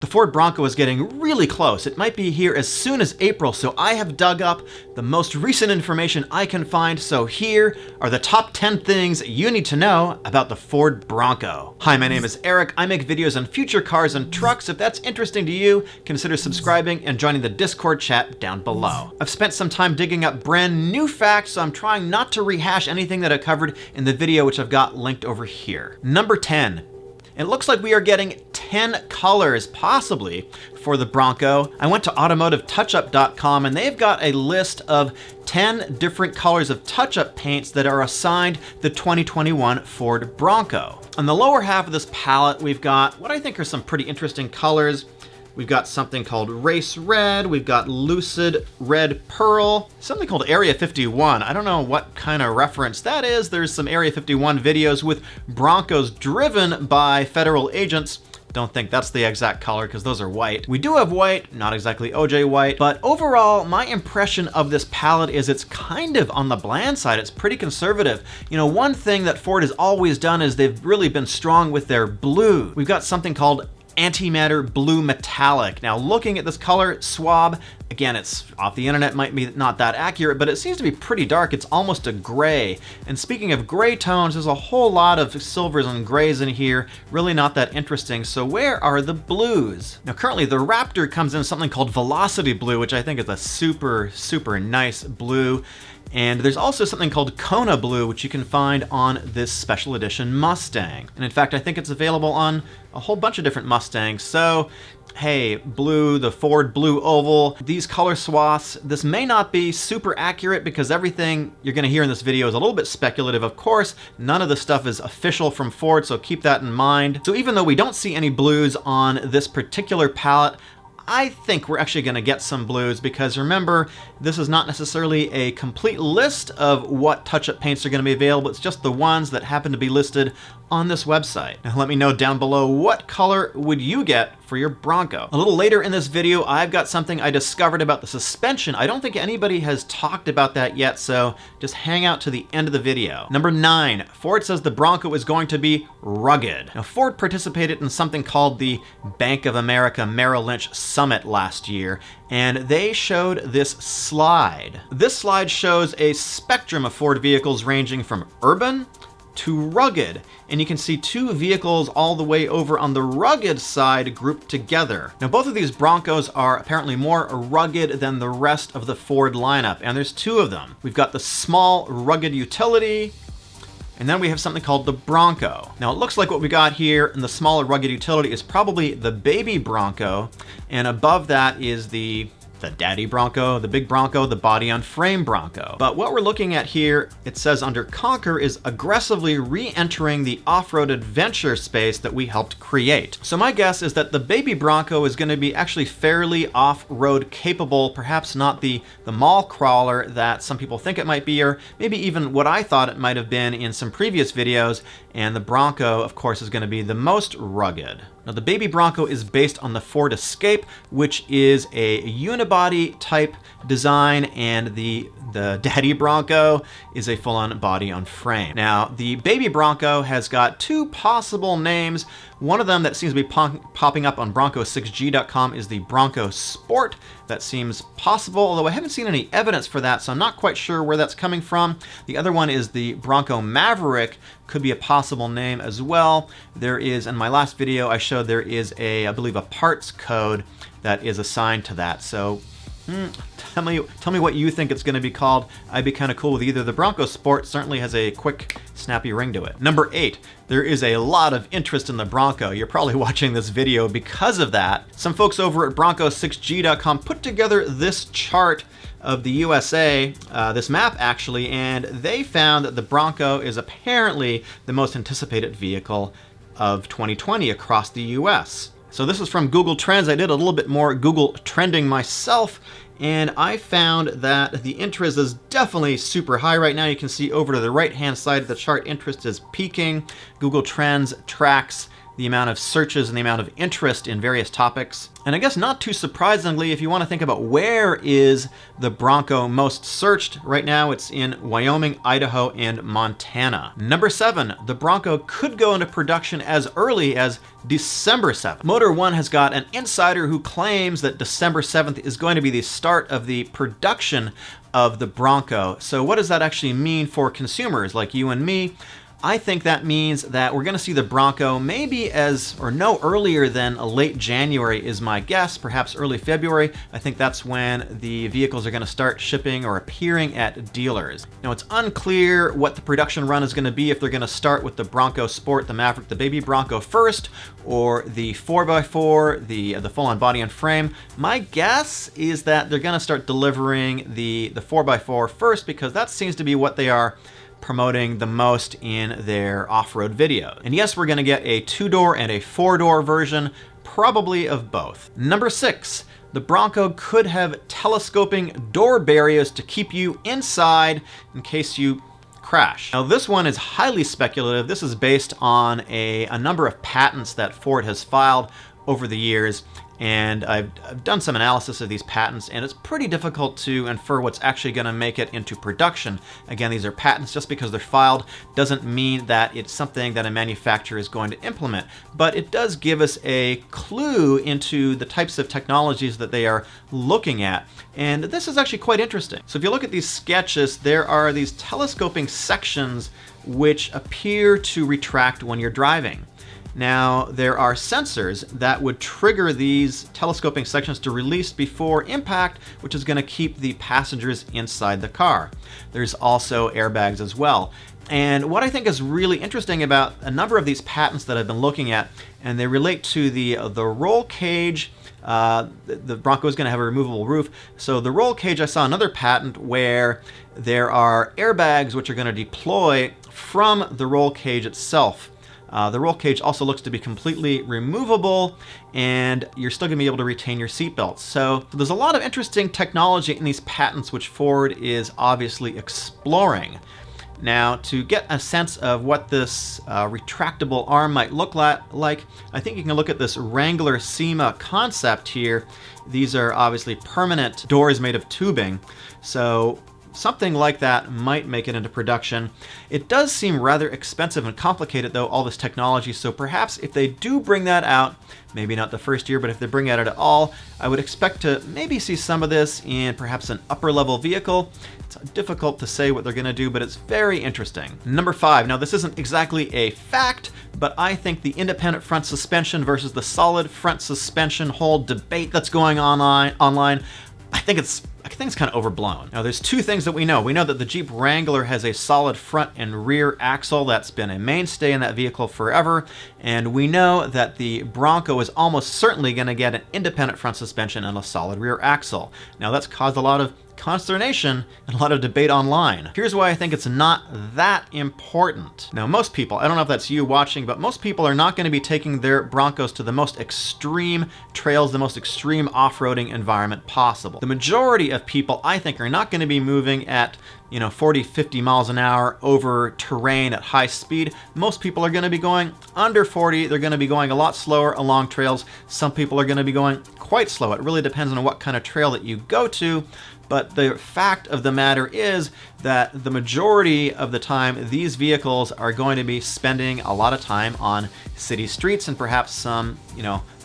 The Ford Bronco is getting really close. It might be here as soon as April, so I have dug up the most recent information I can find. So here are the top 10 things you need to know about the Ford Bronco. Hi, my name is Eric. I make videos on future cars and trucks. If that's interesting to you, consider subscribing and joining the Discord chat down below. I've spent some time digging up brand new facts, so I'm trying not to rehash anything that I covered in the video, which I've got linked over here. Number 10. It looks like we are getting 10 colors, possibly, for the Bronco. I went to automotivetouchup.com and they've got a list of 10 different colors of touch-up paints that are assigned the 2021 Ford Bronco. On the lower half of this palette, we've got what I think are some pretty interesting colors. We've got something called Race Red, we've got Lucid Red Pearl, something called Area 51. I don't know what kind of reference that is. There's some Area 51 videos with Broncos driven by federal agents. Don't think that's the exact color because those are white. We do have white, not exactly OJ white, but overall, my impression of this palette is it's kind of on the bland side. It's pretty conservative. You know, one thing that Ford has always done is they've really been strong with their blue. We've got something called Antimatter Blue Metallic. Now, looking at this color swab, again, it's off the internet, might be not that accurate, but it seems to be pretty dark. It's almost a gray. And speaking of gray tones, there's a whole lot of silvers and grays in here, really not that interesting. So where are the blues? Now, currently the Raptor comes in something called Velocity Blue, which I think is a super, super nice blue. And there's also something called Kona Blue, which you can find on this special edition Mustang. And in fact, I think it's available on a whole bunch of different Mustangs. So, hey, blue, the Ford Blue Oval, these color swaths, this may not be super accurate because everything you're gonna hear in this video is a little bit speculative. Of course, none of the stuff is official from Ford, so keep that in mind. So even though we don't see any blues on this particular palette, I think we're actually gonna get some blues because remember, this is not necessarily a complete list of what touch-up paints are gonna be available. It's just the ones that happen to be listed on this website. Now let me know down below, what color would you get for your Bronco? A little later in this video, I've got something I discovered about the suspension. I don't think anybody has talked about that yet, so just hang out to the end of the video. Number 9, Ford says the Bronco is going to be rugged. Now Ford participated in something called the Bank of America Merrill Lynch Summit last year, and they showed this slide. This slide shows a spectrum of Ford vehicles ranging from urban to rugged, and you can see two vehicles all the way over on the rugged side grouped together. Now both of these Broncos are apparently more rugged than the rest of the Ford lineup, and there's two of them. We've got the small rugged utility, and then we have something called the Bronco. Now it looks like what we got here in the smaller rugged utility is probably the baby Bronco, and above that is the daddy Bronco, the big Bronco, the body on frame Bronco. But what we're looking at here, it says under Conquer, is aggressively re-entering the off-road adventure space that we helped create. So my guess is that the baby Bronco is gonna be actually fairly off-road capable, perhaps not the mall crawler that some people think it might be, or maybe even what I thought it might have been in some previous videos. And the Bronco, of course, is gonna be the most rugged. Now the baby Bronco is based on the Ford Escape, which is a unibody type design, and the daddy Bronco is a full-on body on frame. Now the baby Bronco has got two possible names. One of them that seems to be popping up on Bronco6G.com is the Bronco Sport. That seems possible, although I haven't seen any evidence for that, so I'm not quite sure where that's coming from. The other one is the Bronco Maverick, could be a possible name as well. There is, in my last video, I showed there is I believe a parts code that is assigned to that. So tell me what you think it's gonna be called. I'd be kind of cool with either. The Bronco Sport certainly has a quick, snappy ring to it. Number 8, there is a lot of interest in the Bronco. You're probably watching this video because of that. Some folks over at Bronco6G.com put together this chart of the USA, this map actually, and they found that the Bronco is apparently the most anticipated vehicle of 2020 across the US. So this is from Google Trends. I did a little bit more Google trending myself, and I found that the interest is definitely super high right now. You can see over to the right-hand side of the chart, interest is peaking. Google Trends tracks the amount of searches and the amount of interest in various topics. And I guess not too surprisingly, if you want to think about where is the Bronco most searched, right now it's in Wyoming, Idaho, and Montana. Number 7, the Bronco could go into production as early as December 7th. Motor One has got an insider who claims that December 7th is going to be the start of the production of the Bronco. So what does that actually mean for consumers like you and me? I think that means that we're going to see the Bronco maybe no earlier than a late January is my guess, perhaps early February. I think that's when the vehicles are going to start shipping or appearing at dealers. Now, it's unclear what the production run is going to be, if they're going to start with the Bronco Sport, the Maverick, the Baby Bronco first, or the 4x4, the full-on body and frame. My guess is that they're going to start delivering the 4x4 first, because that seems to be what they are promoting the most in their off-road video. And yes, we're going to get a 2-door and a 4-door version, probably of both. Number 6, the Bronco could have telescoping door barriers to keep you inside in case you crash. Now, this one is highly speculative. This is based on a number of patents that Ford has filed over the years. And I've done some analysis of these patents, and it's pretty difficult to infer what's actually going to make it into production. Again, these are patents. Just because they're filed doesn't mean that it's something that a manufacturer is going to implement. But it does give us a clue into the types of technologies that they are looking at. And this is actually quite interesting. So if you look at these sketches, there are these telescoping sections which appear to retract when you're driving. Now, there are sensors that would trigger these telescoping sections to release before impact, which is going to keep the passengers inside the car. There's also airbags as well. And what I think is really interesting about a number of these patents that I've been looking at, and they relate to the roll cage. The Bronco is going to have a removable roof. So the roll cage, I saw another patent where there are airbags which are going to deploy from the roll cage itself. The roll cage also looks to be completely removable, and you're still going to be able to retain your seatbelts. So there's a lot of interesting technology in these patents which Ford is obviously exploring. Now, to get a sense of what this retractable arm might look like, I think you can look at this Wrangler SEMA concept here. These are obviously permanent doors made of tubing. So something like that might make it into production. It does seem rather expensive and complicated, though, all this technology. So perhaps if they do bring that out, maybe not the first year, but if they bring it out at all, I would expect to maybe see some of this in perhaps an upper level vehicle. It's difficult to say what they're going to do, but it's very interesting. Number 5. Now, this isn't exactly a fact, but I think the independent front suspension versus the solid front suspension whole debate that's going on online, I think it's kind of overblown. Now, there's two things that we know. We know that the Jeep Wrangler has a solid front and rear axle. That's been a mainstay in that vehicle forever. And we know that the Bronco is almost certainly going to get an independent front suspension and a solid rear axle. Now, that's caused a lot of consternation and a lot of debate online. Here's why I think it's not that important. Now, most people, I don't know if that's you watching, but most people are not going to be taking their Broncos to the most extreme trails, the most extreme off-roading environment possible. The majority of people, I think, are not going to be moving at 40, 50 miles an hour over terrain at high speed. Most people are going to be going under 40. They're going to be going a lot slower along trails. Some people are going to be going quite slow. It really depends on what kind of trail that you go to. But the fact of the matter is that the majority of the time, these vehicles are going to be spending a lot of time on city streets and perhaps some,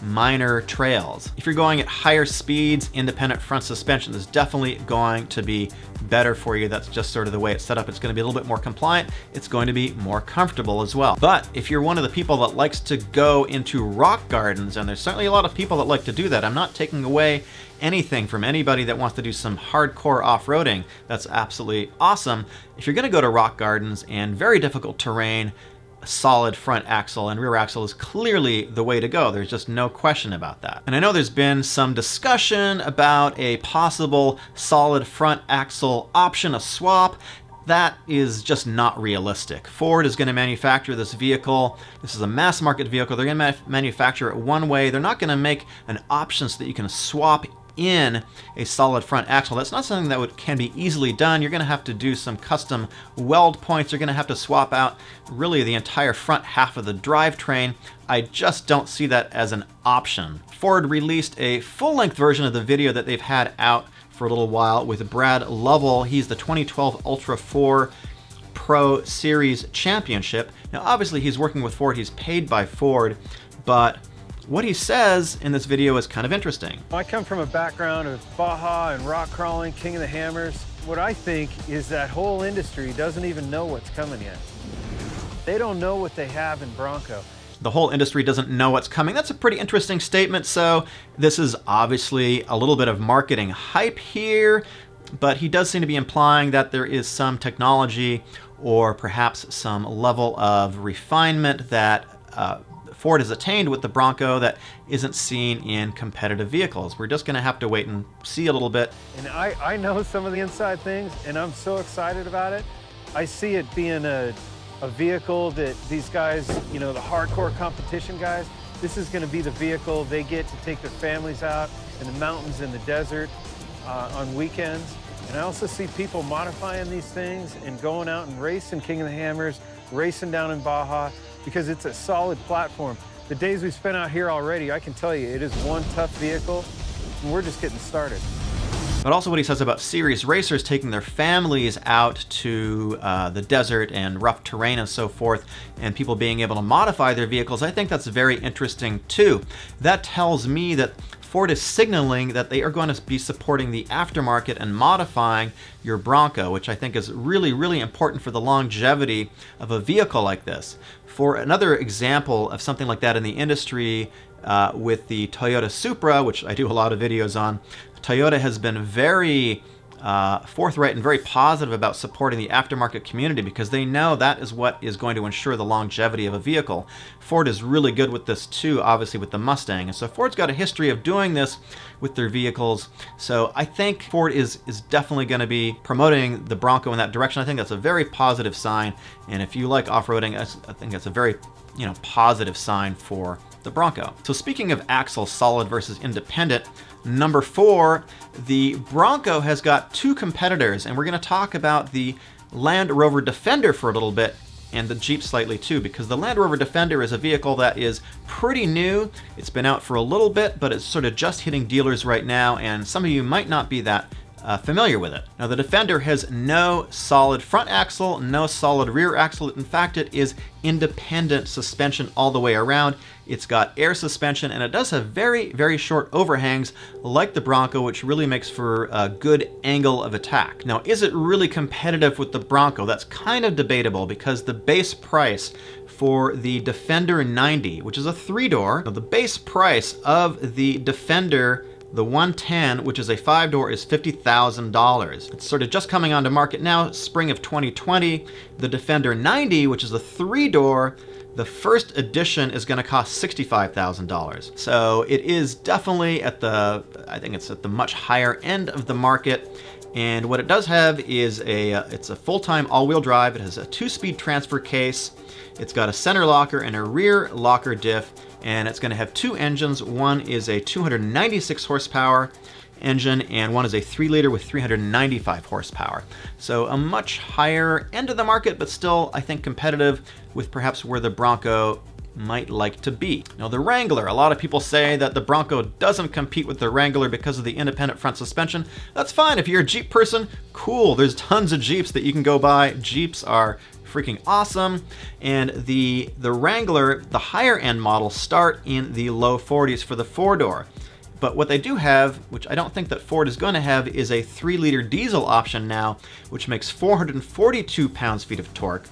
minor trails. If you're going at higher speeds, independent front suspension is definitely going to be better for you. That's just sort of the way it's set up. It's going to be a little bit more compliant. It's going to be more comfortable as well. But if you're one of the people that likes to go into rock gardens, and there's certainly a lot of people that like to do that, I'm not taking away anything from anybody that wants to do some hardcore off-roading. That's absolutely awesome. If you're going to go to rock gardens and very difficult terrain, a solid front axle and rear axle is clearly the way to go. There's just no question about that. And I know there's been some discussion about a possible solid front axle option, a swap. That is just not realistic. Ford is going to manufacture this vehicle. This is a mass market vehicle. They're going to manufacture it one way. They're not going to make an option so that you can swap in a solid front axle. That's not something that can be easily done. You're going to have to do some custom weld points. You're going to have to swap out really the entire front half of the drivetrain. I just don't see that as an option. Ford released a full-length version of the video that they've had out for a little while with Brad Lovell. He's the 2012 Ultra 4 Pro Series Championship. Now, obviously, he's working with Ford. He's paid by Ford, but what he says in this video is kind of interesting. I come from a background of Baja and rock crawling, King of the Hammers. What I think is that whole industry doesn't even know what's coming yet. They don't know what they have in Bronco. The whole industry doesn't know what's coming. That's a pretty interesting statement. So this is obviously a little bit of marketing hype here, but he does seem to be implying that there is some technology or perhaps some level of refinement that Ford has attained with the Bronco that isn't seen in competitive vehicles. We're just going to have to wait and see a little bit. And I know some of the inside things, and I'm so excited about it. I see it being a vehicle that these guys, you know, the hardcore competition guys, this is going to be the vehicle they get to take their families out in the mountains and the desert on weekends. And I also see people modifying these things and going out and racing King of the Hammers, racing down in Baja, because it's a solid platform. The days we spent out here already, I can tell you, it is one tough vehicle, and we're just getting started. But also what he says about serious racers taking their families out to the desert and rough terrain and so forth, and people being able to modify their vehicles, I think that's very interesting too. That tells me that Ford is signaling that they are going to be supporting the aftermarket and modifying your Bronco, which I think is really, really important for the longevity of a vehicle like this. For another example of something like that in the industry, with the Toyota Supra, which I do a lot of videos on, Toyota has been very forthright and very positive about supporting the aftermarket community because they know that is what is going to ensure the longevity of a vehicle. Ford is really good with this too, obviously with the Mustang. And so Ford's got a history of doing this with their vehicles. So I think Ford is definitely going to be promoting the Bronco in that direction. I think that's a very positive sign. And if you like off-roading, I think that's a very positive sign for the Bronco. So speaking of axle solid versus independent, number 4, the Bronco has got two competitors, and we're going to talk about the Land Rover Defender for a little bit and the Jeep slightly too, because the Land Rover Defender is a vehicle that is pretty new. It's been out for a little bit, but it's sort of just hitting dealers right now, and some of you might not be that familiar with it. Now, the Defender has no solid front axle, no solid rear axle. In fact, it is independent suspension all the way around. It's got air suspension, and it does have very, very short overhangs like the Bronco, which really makes for a good angle of attack. Now, is it really competitive with the Bronco? That's kind of debatable because the base price for the Defender 90, which is a 3-door, the base price of the Defender, the 110, which is a 5-door, is $50,000. It's sort of just coming onto market now, spring of 2020. The Defender 90, which is a 3-door, the first edition is going to cost $65,000. So it is definitely I think it's at the much higher end of the market. And what it does have is it's a full-time all-wheel drive. It has a 2-speed transfer case. It's got a center locker and a rear locker diff, and it's going to have 2 engines. One is a 296 horsepower engine, and one is a 3-liter with 395 horsepower. So a much higher end of the market, but still, I think, competitive with perhaps where the Bronco might like to be. Now, the Wrangler, a lot of people say that the Bronco doesn't compete with the Wrangler because of the independent front suspension. That's fine. If you're a Jeep person, cool. There's tons of Jeeps that you can go buy. Jeeps are freaking awesome. And the Wrangler, the higher end models, start in the low 40s for the 4-door. But what they do have, which I don't think that Ford is going to have, is a 3-liter diesel option now, which makes 442 pounds-feet of torque,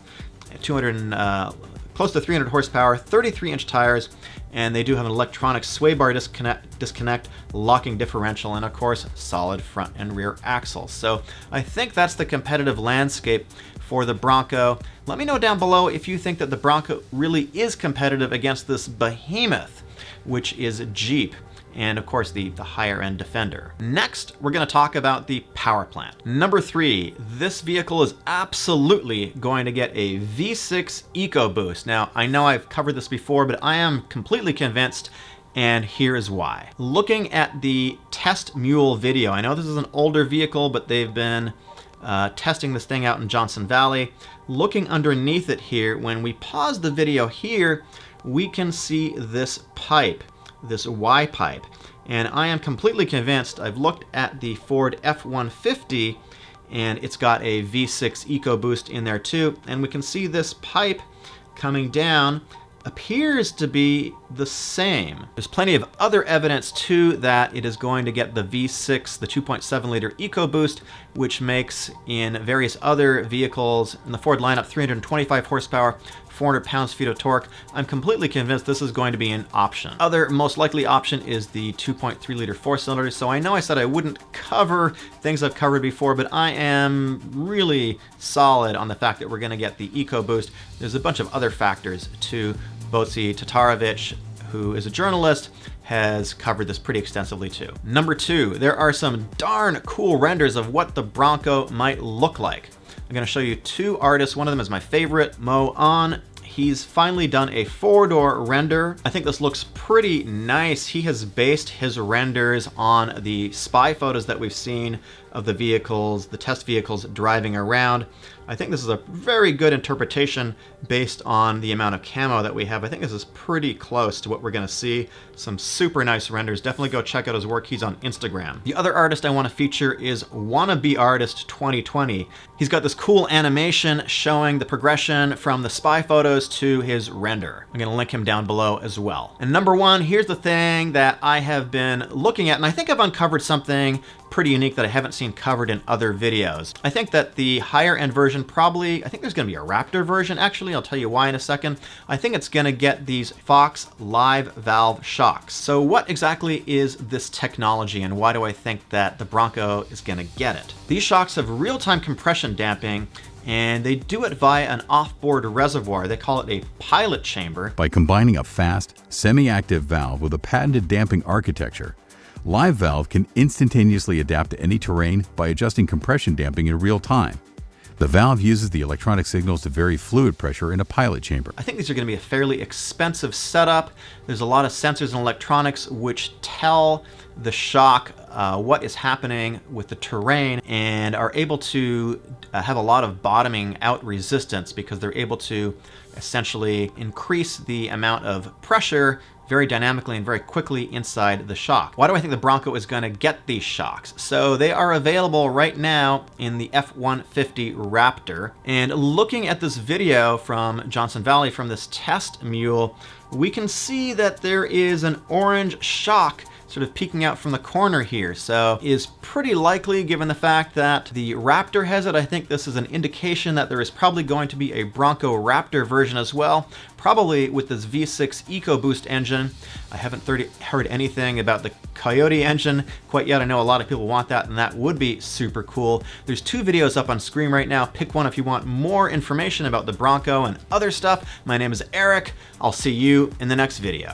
close to 300 horsepower, 33-inch tires, and they do have an electronic sway bar disconnect, locking differential, and of course, solid front and rear axles. So I think that's the competitive landscape for the Bronco. Let me know down below if you think that the Bronco really is competitive against this behemoth, which is Jeep, and of course the higher end Defender. Next, we're going to talk about the power plant. Number 3, this vehicle is absolutely going to get a V6 EcoBoost. Now, I know I've covered this before, but I am completely convinced, and here is why. Looking at the test mule video. I know this is an older vehicle, but they've been testing this thing out in Johnson Valley. Looking underneath it here, when we pause the video here, we can see this pipe, this Y pipe. And I am completely convinced. I've looked at the Ford F-150 and it's got a V6 EcoBoost in there too. And we can see this pipe coming down appears to be the same. There's plenty of other evidence too that it is going to get the V6, the 2.7 liter EcoBoost, which makes in various other vehicles in the Ford lineup 325 horsepower, 400 pounds-feet of torque. I'm completely convinced this is going to be an option. Other most likely option is the 2.3 liter four-cylinder. So I know I said I wouldn't cover things I've covered before, but I am really solid on the fact that we're going to get the EcoBoost. There's a bunch of other factors too. Boci Tatarovich, who is a journalist, has covered this pretty extensively too. Number 2, there are some darn cool renders of what the Bronco might look like. I'm going to show you 2 artists. One of them is my favorite, Mo An. He's finally done a 4-door render. I think this looks pretty nice. He has based his renders on the spy photos that we've seen of the vehicles, the test vehicles driving around. I think this is a very good interpretation based on the amount of camo that we have. I think this is pretty close to what we're gonna see. Some super nice renders. Definitely go check out his work. He's on Instagram. The other artist I want to feature is Wannabe Artist 2020. He's got this cool animation showing the progression from the spy photos to his render. I'm gonna link him down below as well. And number 1, here's the thing that I have been looking at, and I think I've uncovered something pretty unique that I haven't seen covered in other videos. I think that the higher end version probably, I think there's gonna be a Raptor version actually, I'll tell you why in a second. I think it's gonna get these Fox live valve shocks. So what exactly is this technology and why do I think that the Bronco is gonna get it? These shocks have real-time compression damping and they do it via an off-board reservoir. They call it a pilot chamber. By combining a fast, semi-active valve with a patented damping architecture, Live Valve can instantaneously adapt to any terrain by adjusting compression damping in real time. The valve uses the electronic signals to vary fluid pressure in a pilot chamber. I think these are going to be a fairly expensive setup. There's a lot of sensors and electronics which tell the shock what is happening with the terrain and are able to have a lot of bottoming out resistance because they're able to essentially increase the amount of pressure very dynamically and very quickly inside the shock. Why do I think the Bronco is going to get these shocks? So they are available right now in the F-150 Raptor. And looking at this video from Johnson Valley, from this test mule, we can see that there is an orange shock sort of peeking out from the corner here. So is pretty likely, given the fact that the Raptor has it. I think this is an indication that there is probably going to be a Bronco Raptor version as well, probably with this V6 EcoBoost engine. I haven't heard anything about the Coyote engine quite yet. I know a lot of people want that, and that would be super cool. There's 2 videos up on screen right now. Pick one if you want more information about the Bronco and other stuff. My name is Eric. I'll see you in the next video.